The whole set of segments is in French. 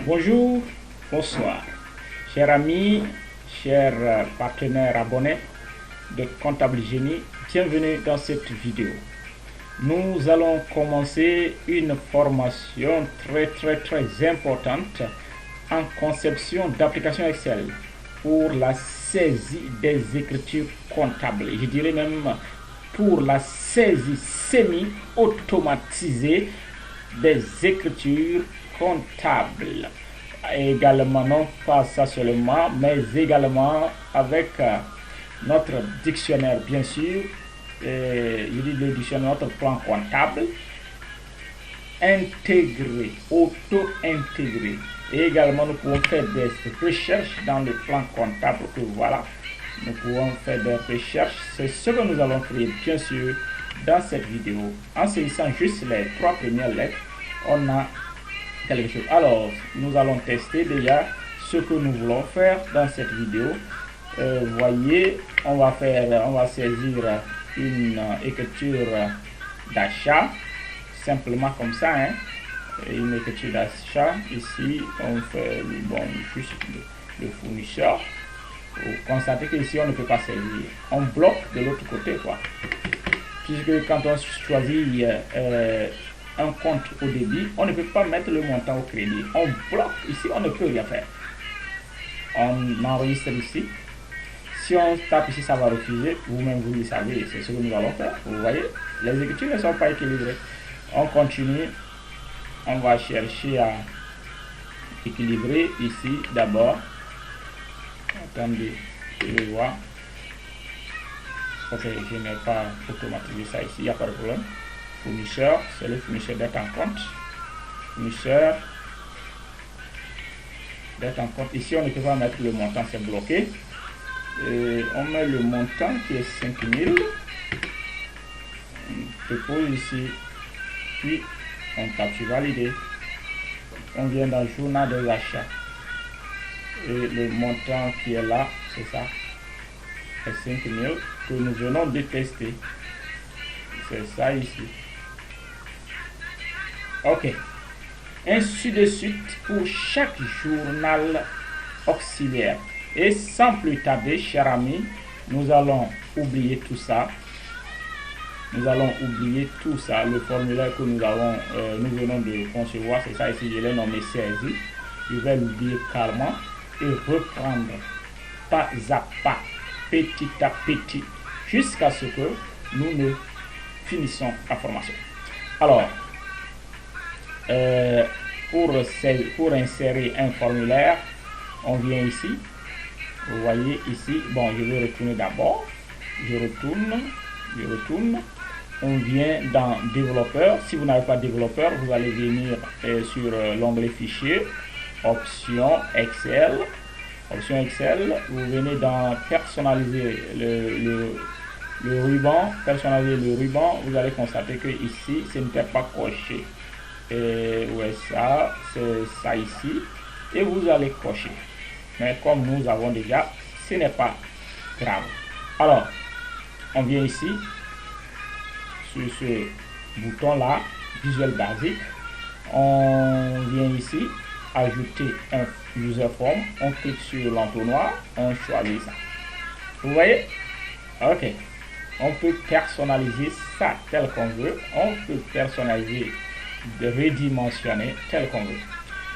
Bonjour, bonsoir, chers amis, chers partenaires abonnés de Comptable Génie, bienvenue dans cette vidéo. Nous allons commencer une formation très importante en conception d'application Excel pour la saisie des écritures comptables. Je dirais même pour la saisie semi-automatisée des écritures comptables. Également, non pas ça seulement, mais également avec notre dictionnaire, bien sûr. Je dis le dictionnaire, notre plan comptable intégré, auto-intégré. Et également, nous pouvons faire des recherches dans le plan comptable que voilà. Nous pouvons faire des recherches. C'est ce que nous allons créer, bien sûr, dans cette vidéo. En saisissant juste les 3 premières lettres, on a quelque chose. Alors, nous allons tester déjà ce que nous voulons faire dans cette vidéo. Voyez, on va saisir une écriture d'achat, simplement comme ça, hein. Une écriture d'achat. Ici, on fait juste le fournisseur. Vous constatez que ici on ne peut pas saisir. On bloque de l'autre côté, quoi. Puisque quand on choisit un compte au débit, on ne peut pas mettre le montant au crédit. On bloque ici, on ne peut rien faire. On enregistre ici. Si on tape ici, ça va refuser. Vous-même, vous le savez, c'est ce que nous allons faire. Vous voyez, les écritures ne sont pas équilibrées. On continue. On va chercher à équilibrer ici d'abord. Attendez, je vais voir. Ok, je n'ai pas automatisé ça ici, il n'y a pas de problème. Fournisseur, c'est le fournisseur d'être en compte. Fournisseur d'être en compte. Ici, on ne peut pas mettre le montant, c'est bloqué. Et on met le montant qui est 5000. On dépose ici. Puis, on tape sur valider. On vient dans le journal des achats. Et le montant qui est là, c'est ça. C'est 5000 que nous venons de tester. C'est ça ici. Ok. Ainsi de suite pour chaque journal auxiliaire. Et sans plus tarder, chers amis, nous allons oublier tout ça. Nous allons oublier tout ça. Le formulaire que nous venons de concevoir, c'est ça ici. Je l'ai nommé saisi. Je vais l'oublier calmement et reprendre pas à pas, petit à petit, jusqu'à ce que nous ne finissons la formation. Alors, pour insérer un formulaire, on vient ici. Vous voyez ici, bon, je vais retourner d'abord. Je retourne. On vient dans développeur. Si vous n'avez pas de développeur, vous allez venir sur l'onglet fichier, option Excel. Option Excel, vous venez dans personnaliser le ruban. Personnaliser le ruban, vous allez constater que ici, ce n'était pas coché. Ouais, ça, c'est ça ici. Et vous allez cocher. Mais comme nous avons déjà, ce n'est pas grave. Alors, on vient ici, sur ce bouton-là, visuel basique. On vient ici, ajouter un user form. On clique sur l'entonnoir, on choisit ça. Vous voyez? Ok. On peut personnaliser ça tel qu'on veut. On peut personnaliser, redimensionner tel qu'on veut.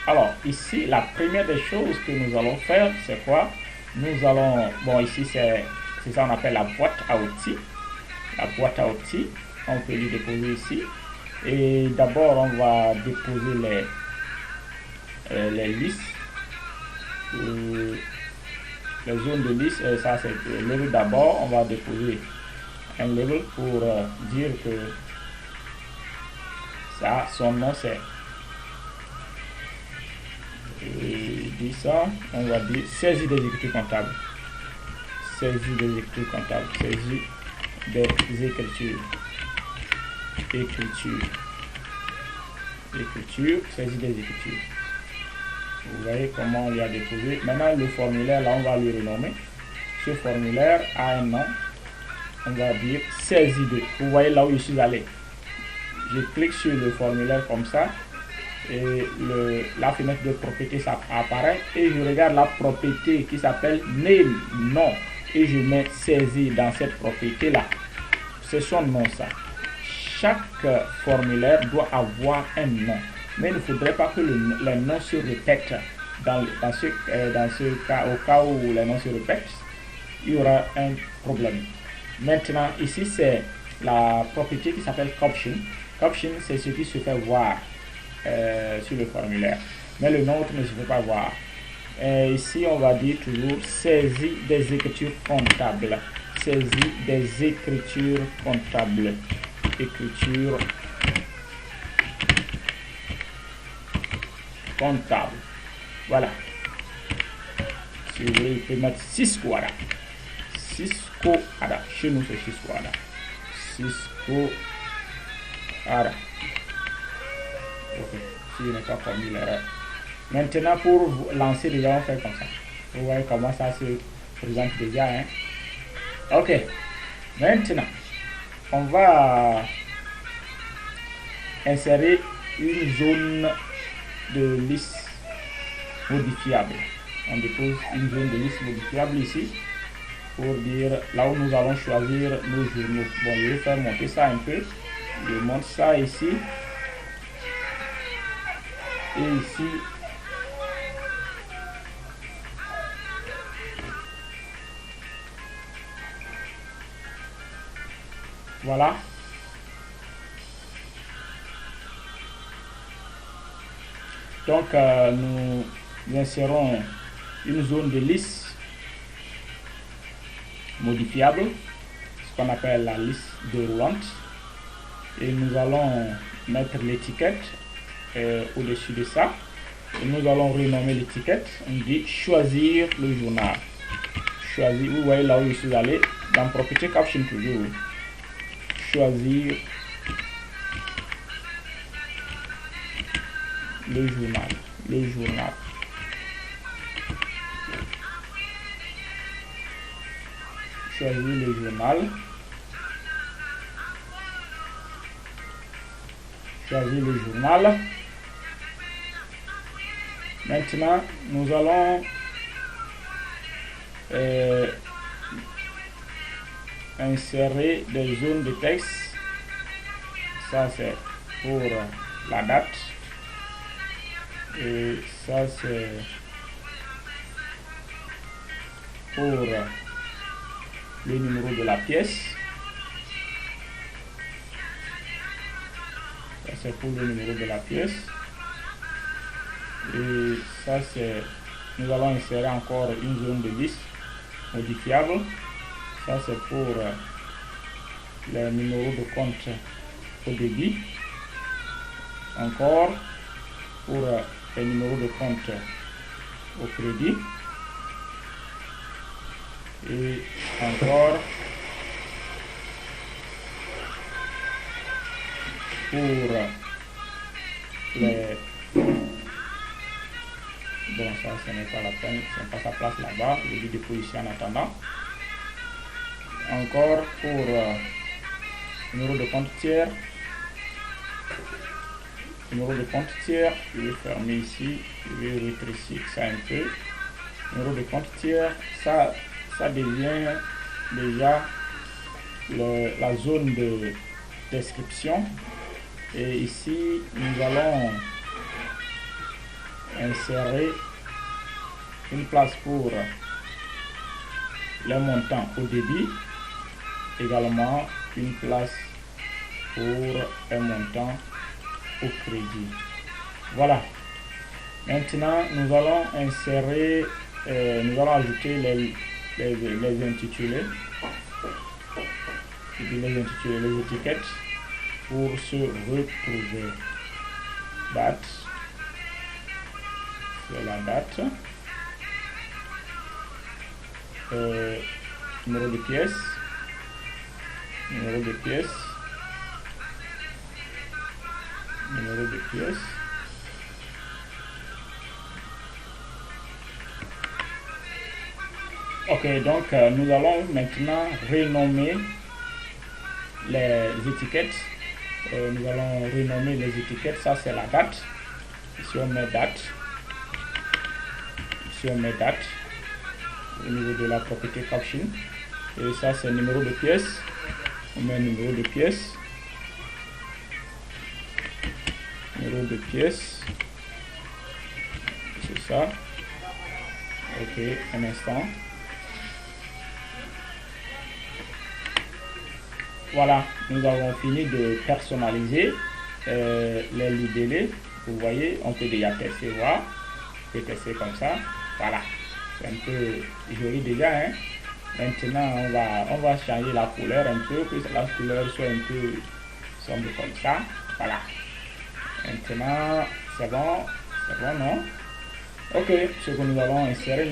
Alors, ici, la première des choses que nous allons faire, c'est quoi? Nous allons, bon, ici, c'est ça qu'on appelle la boîte à outils. La boîte à outils, on peut lui déposer ici. Et d'abord, on va déposer les listes. Les zones de liste, ça c'est le level d'abord. On va déposer un level pour dire que ça, son nom c'est. Dit ça, on va dire saisie des écritures comptables. Saisie des écritures comptables. Saisie des écritures. Écriture, saisie des écritures. Vous voyez comment on lui a déposé. Maintenant, le formulaire, là, on va lui renommer. Ce formulaire a un nom. On va dire saisie de. Vous voyez là où je suis allé. Je clique sur le formulaire comme ça. et la fenêtre de propriété ça apparaît et je regarde la propriété qui s'appelle name, nom, et je mets saisir dans cette propriété là. C'est son nom ça. Chaque formulaire doit avoir un nom, mais il ne faudrait pas que les noms se répètent. Dans ce cas, au cas où les noms se répètent, il y aura un problème. Maintenant, ici, c'est la propriété qui s'appelle caption. Caption, c'est ce qui se fait voir sur le formulaire, mais le nôtre ne se fait pas voir. Ici, on va dire toujours saisie des écritures comptables. Saisie des écritures comptables. Écriture comptable. Voilà. Si vous voulez, vous pouvez mettre Cisco Ada. Cisco Ada. Chez nous, c'est Cisco Ada. Cisco Ada. Ok. Si je n'ai pas commis l'erreur. Maintenant, pour lancer déjà, on fait comme ça. Vous voyez comment ça se présente déjà. Hein? Ok. Maintenant, on va insérer une zone de liste modifiable. On dépose une zone de liste modifiable ici pour dire là où nous allons choisir nos journaux. Bon, je vais faire monter ça un peu. Je monte ça ici. Et ici, voilà. Donc, nous insérons une zone de liste modifiable, ce qu'on appelle la liste déroulante. Et nous allons mettre l'étiquette au-dessus de ça. Et nous allons renommer l'étiquette. On dit choisir le journal. Choisir, vous voyez là où je suis allé, dans propriété caption toujours. Choisir le journal. Le journal. Choisir le journal. Choisir le journal. Maintenant, nous allons insérer des zones de texte. Ça, c'est pour la date. Et ça, c'est pour le numéro de la pièce. Ça, c'est pour le numéro de la pièce. Et ça, c'est... Nous allons insérer encore une zone de liste modifiable. Ça, c'est pour les numéros de compte au débit. Encore pour les numéros de compte au crédit. Et encore pour les... Bon, ça, ce n'est pas la peine, c'est pas sa place là-bas, je vais déposer en attendant. Encore pour numéro de compte tiers. Numéro de compte tiers, je vais fermer ici, je vais rétrécir ça un peu. Numéro de compte tiers, ça devient déjà la zone de description. Et ici, nous allons insérer une place pour les montants au débit, également une place pour les montants au crédit. Voilà. Maintenant, nous allons insérer, nous allons ajouter les intitulés, les étiquettes pour se retrouver. Date. C'est la date. Numéro de pièce. Numéro de pièce. Numéro de pièce. Ok, donc nous allons maintenant renommer les étiquettes. Nous allons renommer les étiquettes. Ça, c'est la date. Ici on met date. Ici on met date au niveau de la propriété caption. Et ça c'est numéro de pièce. On met numéro de pièce. Numéro de pièce. C'est ça. Ok, un instant. Voilà, nous avons fini de personnaliser les libellés. Vous voyez, on peut déjà tester, voir. On peut tester comme ça. Voilà, c'est un peu joli déjà. Hein? Maintenant, on va changer la couleur un peu, que la couleur soit un peu sombre comme ça. Voilà. Maintenant, c'est bon, non? Ok, ce que nous allons insérer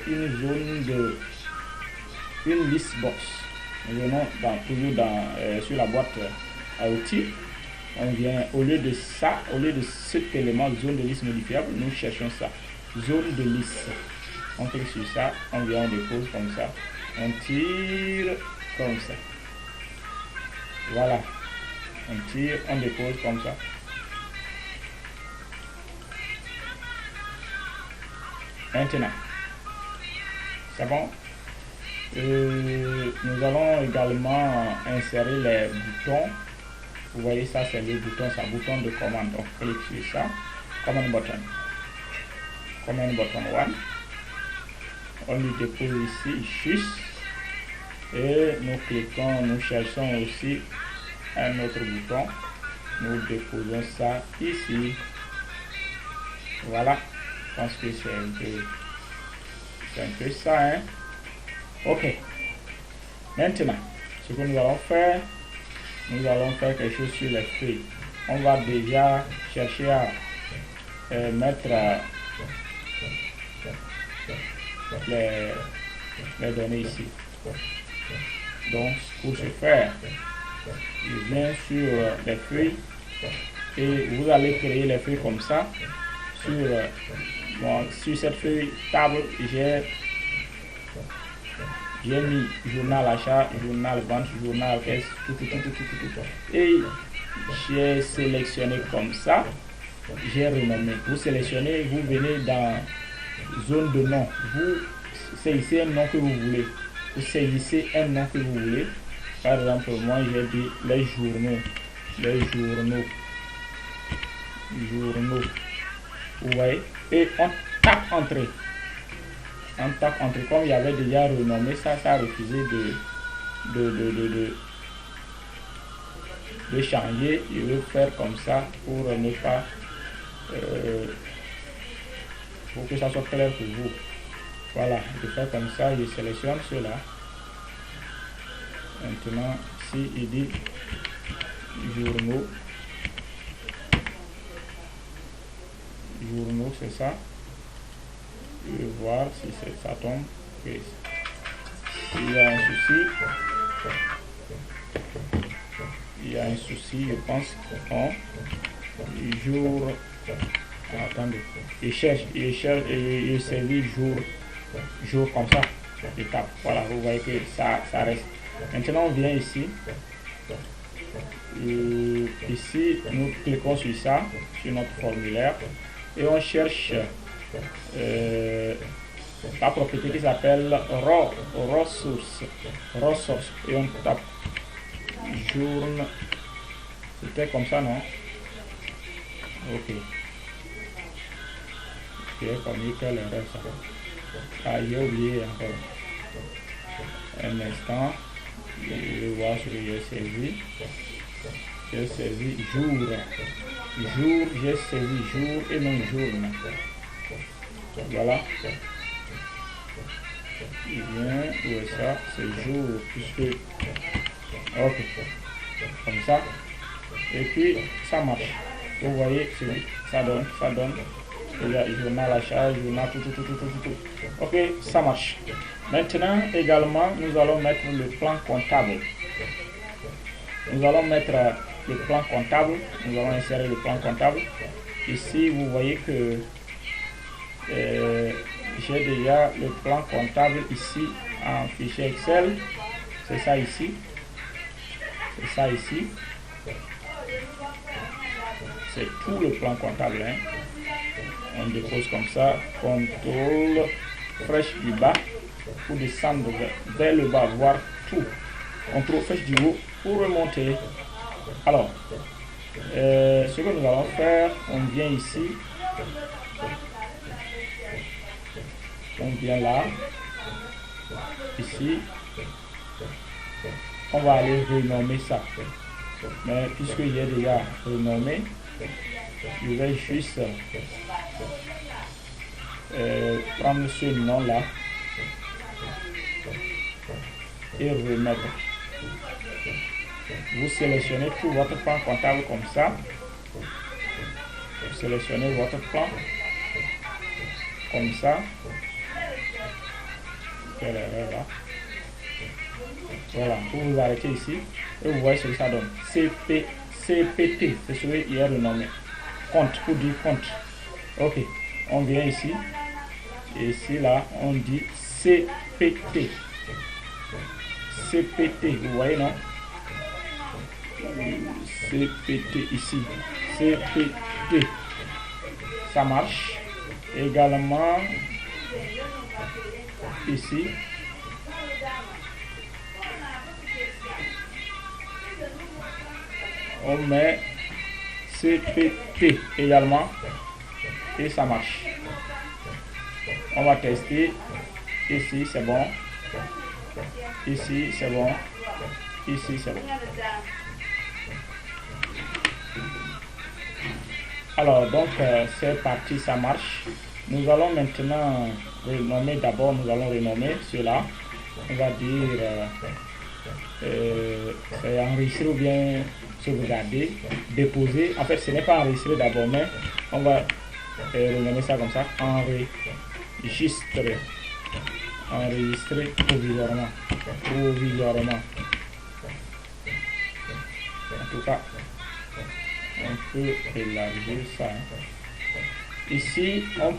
une zone de une liste box. Nous venons toujours sur la boîte à outils. On vient au lieu de cet élément zone de liste modifiable, nous cherchons ça, zone de liste. On clique sur ça, on vient, on dépose comme ça, on tire comme ça. Voilà, on tire, on dépose comme ça. Maintenant, c'est bon. Nous allons également insérer les boutons. Vous voyez, ça c'est le bouton, c'est un bouton de commande. On clique sur ça, command button 1. On lui dépose ici juste et nous cliquons, nous cherchons aussi un autre bouton. Nous déposons ça ici. Voilà, je pense que c'est un peu ça. Hein? Ok, maintenant ce que nous allons faire quelque chose sur les feuilles. On va déjà chercher à mettre les données ici. Donc pour ce faire, je viens sur les feuilles et vous allez créer les feuilles comme ça. Sur cette feuille table, j'ai mis journal achat, journal vente, journal caisse, tout. Et j'ai sélectionné comme ça. J'ai renommé. Vous sélectionnez, vous venez dans zone de nom. Vous saisissez un nom que vous voulez. Vous saisissez un nom que vous voulez. Par exemple, moi j'ai dit les journaux. Vous voyez? Et on tape entrée. Comme il y avait déjà renommé ça, a refusé de changer. Je vais faire comme ça pour ne pas pour que ça soit clair pour vous. Voilà, je fais comme ça, je sélectionne cela. Maintenant, si il dit journaux, c'est ça. Je vais voir si ça tombe. Okay. Il y a un souci, je pense qu'on jour. Attendez, il cherche et il servit jour comme ça. Il tape. Voilà, vous voyez que ça reste. Maintenant on vient ici. Ici nous cliquons sur ça, sur notre formulaire, et on cherche la propriété qui s'appelle raw source, et on tape journal. C'était comme ça, non? Ok, comme quelle erreur ça? Ah, j'ai oublié encore. Un instant, je vais voir ce que j'ai servi. J'ai servi jour, j'ai servi jour et non journal. Voilà. Il vient, où est ça? C'est jour, puisque. Ok. Comme ça. Et puis, ça marche. Vous voyez, ça donne. Il y a journal achat, journal, tout. Ok, ça marche. Maintenant, également, nous allons mettre le plan comptable. Nous allons insérer le plan comptable. Ici, vous voyez que j'ai déjà le plan comptable ici en fichier Excel. C'est ça ici. c'est tout le plan comptable. Hein. On dépose comme ça, contrôle flèche du bas pour descendre vers le bas, voir tout. Contrôle flèche du haut pour remonter. Alors, ce que nous allons faire, on vient ici, on vient là, ici, on va aller renommer ça. Mais puisque j'ai déjà renommé, je vais juste prendre ce nom là et remettre. Vous sélectionnez tout votre plan comptable comme ça. Vous sélectionnez votre plan comme ça. Voilà, vous vous arrêtez ici et vous voyez ce que ça donne. CPT, c'est celui qui est renommé. Compte, pour dire compte. Ok, on vient ici. Et ici, là, on dit CPT. CPT, vous voyez, non? CPT ici. CPT. Ça marche. Également, ici. On met CPT également et ça marche. On va tester. Ici c'est bon. Ici c'est bon. Ici c'est bon. Alors donc c'est parti, ça marche. Nous allons maintenant renommer, d'abord nous allons renommer cela. On va dire enregistrer ou bien sauvegarder, déposer. En fait ce n'est pas enregistré d'abord, mais on va renommer ça comme ça. Enregistrer. Enregistrer provisoirement. Provisoirement. En tout cas, on peut élargir ça. Ici, on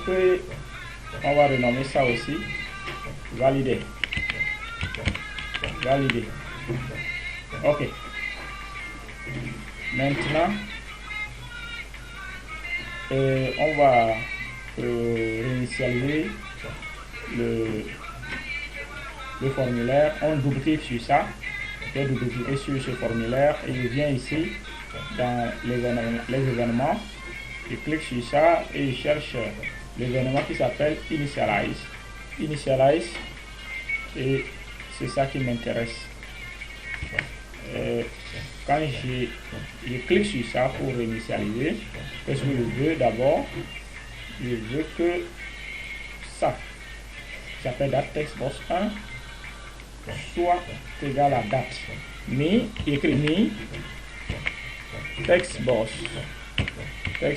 va renommer ça aussi. Valider. Valider. Ok. Maintenant, on va réinitialiser le formulaire. On double-clique sur ça. Je vais double-cliquer sur ce formulaire et je viens ici dans les événements. Je clique sur ça et je cherche l'événement qui s'appelle Initialize. Initialize, et c'est ça qui m'intéresse. Quand je clique sur ça pour initialiser, qu'est-ce que je veux d'abord? Je veux que ça, qui s'appelle date text box 1, soit égal à date. Écrit mi text box 1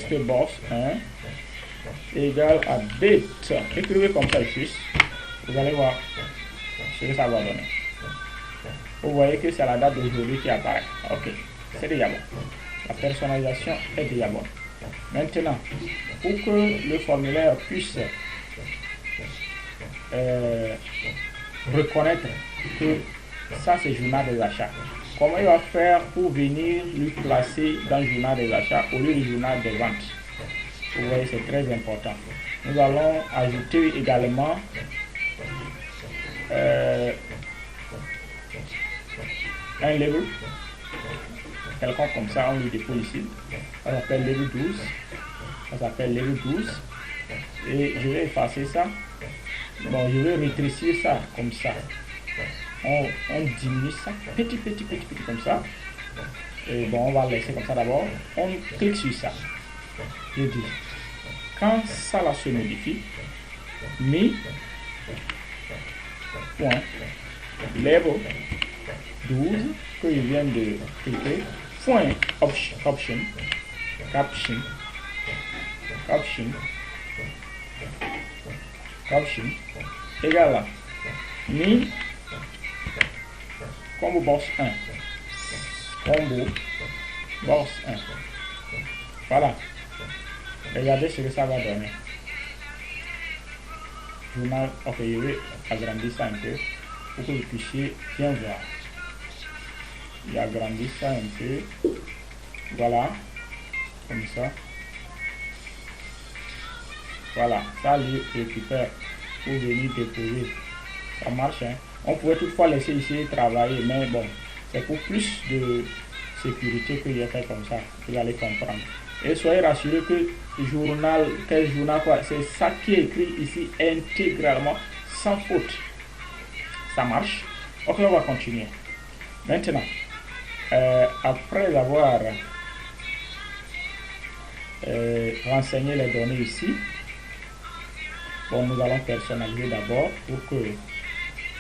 égale à date. Écrivez comme ça juste. Vous allez voir ce que ça va donner. Vous voyez que c'est la date d'aujourd'hui qui apparaît. Ok, c'est déjà bon. La personnalisation est déjà bonne. Maintenant, pour que le formulaire puisse reconnaître que ça c'est journal des achats, comment il va faire pour venir lui placer dans le journal des achats au lieu du journal des ventes? Vous voyez, c'est très important. Nous allons ajouter également un label quelconque comme ça, on lui dépose ici. Ça s'appelle label 12. Ça s'appelle label 12. Et je vais effacer ça. Bon, je vais rétrécir ça comme ça. On diminue ça petit comme ça. Et bon, on va laisser comme ça d'abord. On clique sur ça. Je dis, quand ça là se modifie, mi point label 12 que je viens de cliquer, point option égale à mi combo box 1 voilà, regardez ce que ça va donner. Journal, ok, je vais agrandir ça un peu pour que vous puissiez bien voir. J'agrandis ça un peu, voilà. comme ça. Voilà, ça lui récupère pour venir déposer. Ça marche, hein. On pouvait toutefois laisser ici travailler, mais bon, c'est pour plus de sécurité que j'ai fait comme ça. Vous allez comprendre. Et soyez rassurés que journal, quel journal quoi, c'est ça qui est écrit ici intégralement, sans faute. Ça marche. Ok, on va continuer. Maintenant, après avoir renseigné les données ici, bon, nous allons personnaliser d'abord pour que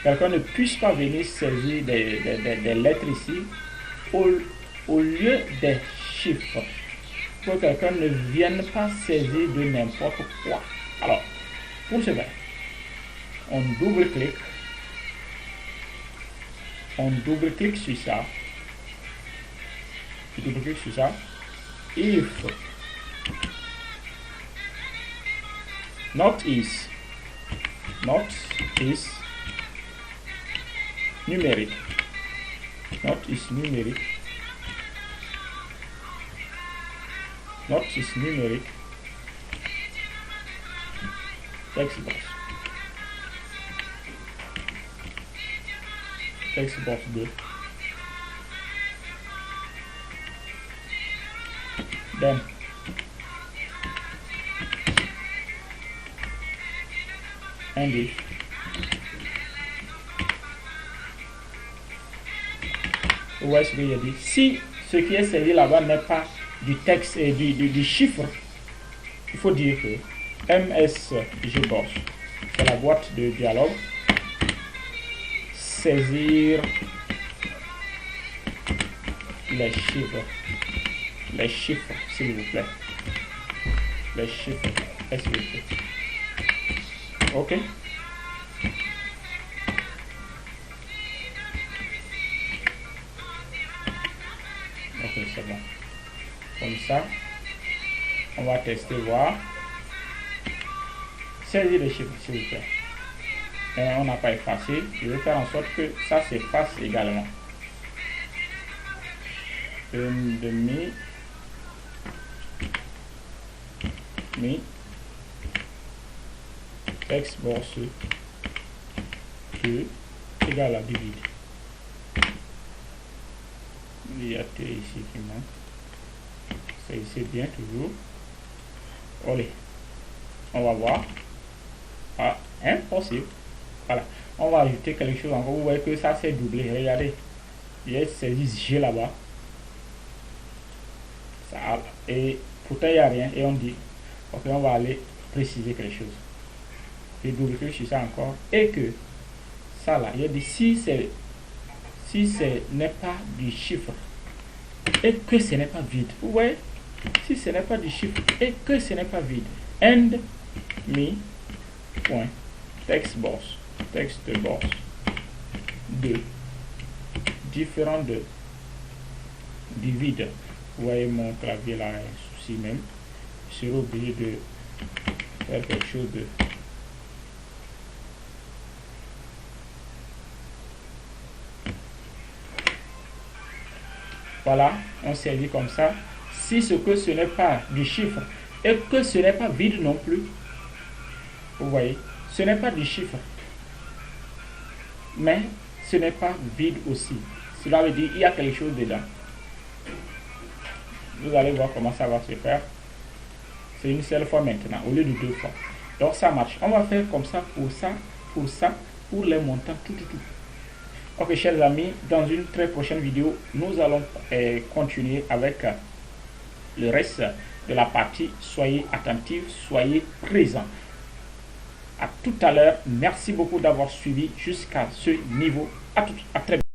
quelqu'un ne puisse pas venir saisir des lettres ici au lieu des chiffres. Pour que quelqu'un ne vienne pas saisir de n'importe quoi. Alors, pour ce faire, on double-clique. On double-clique sur ça. Je double-clique sur ça. If not is numérique. Not is numérique. Not is numérique. Text box. Text box 2. Then and if où est-ce que j'ai dit si ce qui est servi là-bas n'est pas du texte et du chiffre, il faut dire que MSGBox, c'est la boîte de dialogue, saisir les chiffres s'il vous plaît, les chiffres s'il vous plaît. Ok, c'est bon. Comme ça, on va tester, voir. Saisir les chiffres s'il vous plaît. Et on n'a pas effacé. Je vais faire en sorte que ça s'efface également. Une demi texte box 2 égale à divide. Il y a T ici qui manque. C'est ici bien toujours. Allez, on va voir. Ah, impossible. Voilà, on va ajouter quelque chose encore. Vous voyez que ça s'est doublé. Regardez, il y a saisi G là-bas. Et pourtant il n'y a rien. Et on dit, ok, on va aller préciser quelque chose. Je double-clique sur ça encore. Et que ça là, il a dit si ce n'est pas du chiffre et que ce n'est pas vide. Vous voyez, si ce n'est pas du chiffre et que ce n'est pas vide. End me point text box 2 différent du vide. Vous voyez mon clavier là, un souci même. Je serai obligé de faire quelque chose de voilà, on servit comme ça. Si ce que ce n'est pas du chiffre et que ce n'est pas vide non plus, vous voyez, ce n'est pas du chiffre, mais ce n'est pas vide aussi. Cela veut dire qu'il y a quelque chose dedans. Vous allez voir comment ça va se faire. C'est une seule fois maintenant, au lieu de 2 fois. Donc ça marche. On va faire comme ça, pour les montants, tout. Ok, chers amis, dans une très prochaine vidéo, nous allons continuer avec le reste de la partie. Soyez attentifs, soyez présents. À tout à l'heure. Merci beaucoup d'avoir suivi jusqu'à ce niveau. À très bientôt.